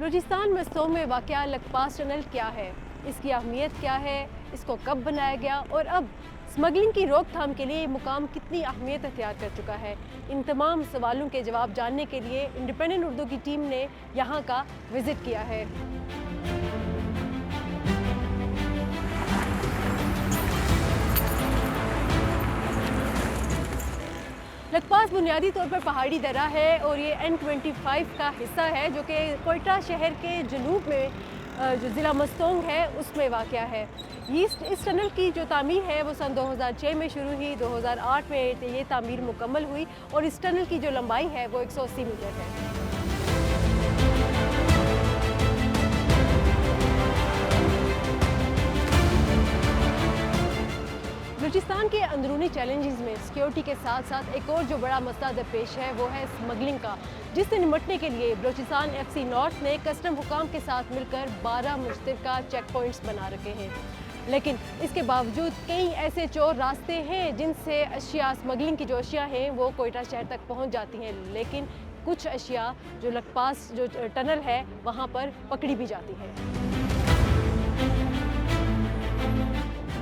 बलूचिस्तान मस्तों में वाक़या लखपास टनल क्या है, इसकी अहमियत क्या है, इसको कब बनाया गया और अब स्मगलिंग की रोकथाम के लिए ये मुकाम कितनी अहमियत अख्तियार कर चुका है। इन तमाम सवालों के जवाब जानने के लिए इंडिपेंडेंट उर्दू की टीम ने यहाँ का विज़िट किया है। लखपास बुनियादी तौर पर पहाड़ी दर्रा है और ये N25 का हिस्सा है जो कि कोयटा शहर के जनूब में जो ज़िला मस्तोंग है उसमें वाक़या है। इस टनल की जो तामीर है वो सन 2006 में शुरू हुई, 2008 में ये तामीर मुकम्मल हुई और इस टनल की जो लंबाई है वो 180 मीटर है। बलूचिस्तान के अंदरूनी चैलेंजेस में सिक्योरिटी के साथ साथ एक और जो बड़ा मसला दरपेश है वो है स्मगलिंग का, जिससे निपटने के लिए बलूचिस्तान FC नॉर्थ ने कस्टम हुकाम के साथ मिलकर 12 मुश्तरका चेक पॉइंट्स बना रखे हैं। लेकिन इसके बावजूद कई ऐसे चोर रास्ते हैं जिनसे अशिया, स्मगलिंग की जो अशिया हैं वो कोयटा शहर तक पहुंच जाती हैं, लेकिन कुछ अशिया जो लखपास जो टनल है वहाँ पर पकड़ी भी जाती है।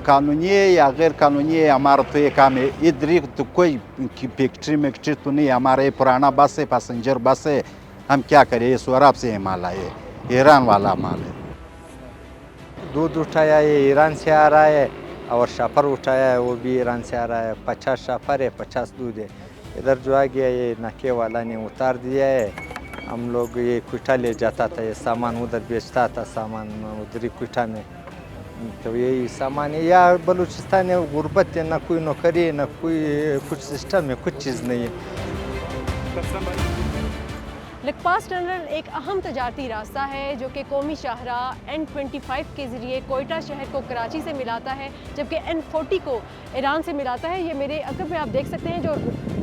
कानूनी या गैर कानूनी हमारा तो ये काम है। इधर तो कोई फैक्ट्री तो नहीं, हमारा ये पुराना बस है, पैसेंजर बस है। हम क्या करें, ये सोराब से माल है, ईरान वाला माल है। दूध उठाया ये ईरान से आ रहा है और शाफर उठाया है वो भी ईरान से आ रहा है। 50 शाफर है, 50 दूध है। इधर जो आ गया ये नाके वाला ने उतार दिया है। हम लोग ये क्विटा ले जाता था, ये सामान उधर बेचता था, सामान उधर ही क्विटा में। तो यही सामान है। या बलूचिस्तान है, गुर्बत है, ना कोई नौकरी है, ना कोई कुछ सिस्टम है, कुछ चीज़ नहीं है। लखपास टनल एक अहम तजारती रास्ता है जो कि कौमी शाहराह N25 के ज़रिए कोयटा शहर को कराची से मिलाता है, जबकि N40 को ईरान से मिलाता है। ये मेरे अकब में आप देख सकते हैं, जो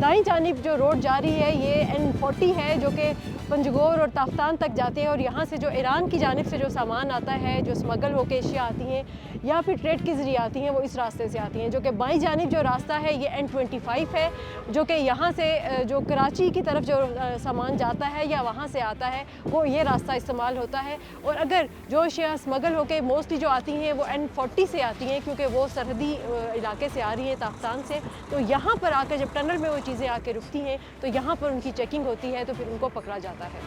दाईं जानिब जो रोड जा रही है ये N40 है जो कि पंजगोर और ताफ्तान तक जाते हैं और यहाँ से जो ईरान की जानिब से जो सामान आता है, जो स्मगल होकर एशिया आती हैं या फिर ट्रेड के ज़रिए आती हैं, वो इस रास्ते से आती हैं। जो कि बाईं जानिब जो रास्ता है ये N25 है जो कि यहाँ से जो कराची की तरफ जो सामान जाता है या वहाँ से आता है वो ये रास्ता इस्तेमाल होता है। और अगर जो अशिया स्मगल होके मोस्टली जो आती हैं वो N40 से आती हैं क्योंकि वो सरहदी इलाके से आ रही हैं, ताफ्तान से। तो यहाँ पर आकर जब टनल में वो चीज़ें आके रुकती हैं तो यहाँ पर उनकी चेकिंग होती है, तो फिर उनको पकड़ा जाता है।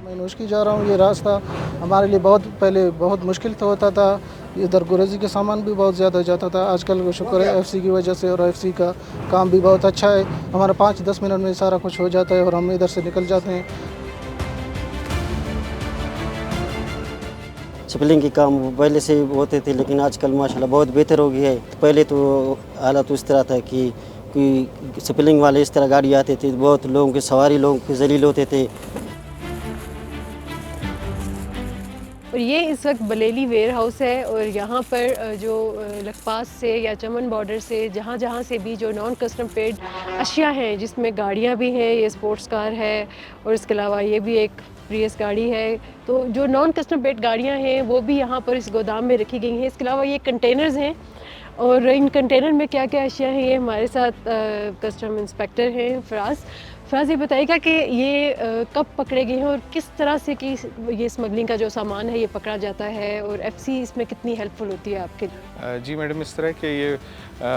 मैं नोशकी जा रहा हूँ। ये रास्ता हमारे लिए पहले बहुत मुश्किल तो होता था। इधर गुरेजी के सामान भी बहुत ज़्यादा जाता था। आजकल शुक्र है FC की वजह से, और FC का काम भी बहुत अच्छा है। हमारा 5-10 मिनट में सारा कुछ हो जाता है और हम इधर से निकल जाते हैं। स्मगलिंग के काम पहले से होते थे लेकिन आजकल माशाल्लाह बहुत बेहतर हो गया है। पहले तो हालात तो इस तरह था कि कोई स्मगलिंग वाले इस तरह गाड़ी आते थे, बहुत लोगों के सवारी लोगों के जलील होते थे। और ये इस वक्त बलेली वेयर हाउस है और यहाँ पर जो लखपास से या चमन बॉर्डर से जहाँ जहाँ से भी जो नॉन कस्टम पेड अशिया हैं, जिसमें गाड़ियाँ भी हैं, ये स्पोर्ट्स कार है और इसके अलावा ये भी एक प्रियस गाड़ी है, तो जो नॉन कस्टम पेड गाड़ियाँ हैं वो भी यहाँ पर इस गोदाम में रखी गई हैं। इसके अलावा ये कंटेनर्स हैं और इन कंटेनर में क्या क्या अशिया हैं, ये हमारे साथ कस्टम इंस्पेक्टर हैं फराज ये बताइएगा कि ये कब पकड़े गए हैं और किस तरह से कि ये स्मगलिंग का जो सामान है ये पकड़ा जाता है और FC इसमें कितनी हेल्पफुल होती है आपके? जी मैडम, इस तरह के ये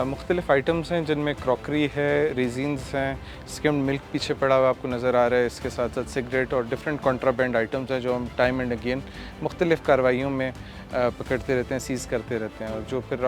मुख्तलिफ़ आइटम्स हैं जिनमें क्रॉकरी है, रेजिन्स हैं, स्किम्ड मिल्क पीछे पड़ा हुआ आपको नज़र आ रहा है। इसके साथ साथ सिगरेट और डिफरेंट कॉन्ट्राबैंड आइटम्स हैं जो हम टाइम एंड अगेन मुख्तलिफ़ कार्रवाइयों में पकड़ते रहते हैं, सीज़ करते रहते हैं। और जो फिर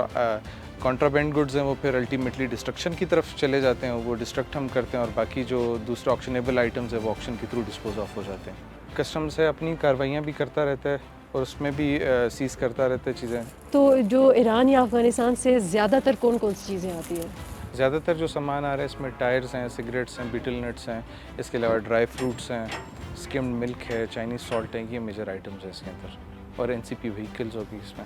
कॉन्ट्राबैंड गुड्स हैं वो फिर अल्टीमेटली डिस्ट्रक्शन की तरफ चले जाते हैं, वो डिस्ट्रक्ट हम करते हैं और बाकी जो दूसरे ऑक्शनेबल आइटम्स है वो ऑक्शन के थ्रू डिस्पोज ऑफ हो जाते हैं। कस्टम्स है अपनी कार्रवाइयाँ भी करता रहता है और उसमें भी सीज़ करता रहता है चीज़ें। तो जो ईरान या अफ़गानिस्तान से ज़्यादातर कौन कौन सी चीज़ें आती हैं? ज़्यादातर जो सामान आ रहा है इसमें टायर्स हैं, सिगरेट्स हैं, बीटल नट्स हैं, इसके अलावा ड्राई फ्रूट्स हैं, स्किम्ड मिल्क है, चाइनीज़ सॉल्ट है, ये मेजर आइटम्स हैं इसके अंदर। और NCP व्हीकल्स होगी इसमें।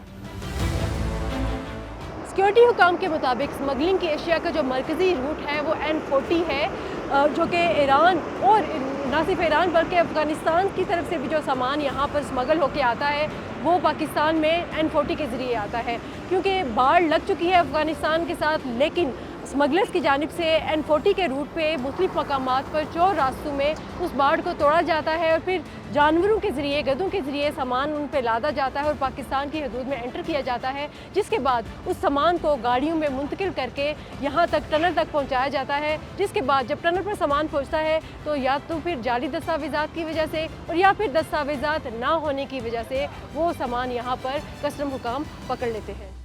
सिक्योरिटी हुकाम के मुताबिक स्मगलिंग की एशिया का जो मरकज़ी रूट है वो N40 है, जो कि ईरान और ना सिर्फ ईरान बल्कि अफ़गानिस्तान की तरफ से भी जो सामान यहाँ पर स्मगल होके आता है वो पाकिस्तान में N40 के ज़रिए आता है। क्योंकि बाढ़ लग चुकी है अफ़गानिस्तान के साथ, लेकिन स्मगलर्स की जानिब से N40 के रूट पे मुख्तलिफ मकामात पर 4 रास्तों में उस बाड़ को तोड़ा जाता है और फिर जानवरों के ज़रिए, गधों के ज़रिए सामान उन पे लादा जाता है और पाकिस्तान की हदूद में एंटर किया जाता है, जिसके बाद उस सामान को गाड़ियों में मुंतकिल करके यहाँ तक टनल तक पहुँचाया जाता है, जिसके बाद जब टनल पर सामान पहुँचता है तो या तो फिर जाली दस्तावेज़ात की वजह से और या फिर दस्तावेज़ात ना होने की वजह से वो सामान यहाँ पर कस्टम हुकाम पकड़ लेते हैं।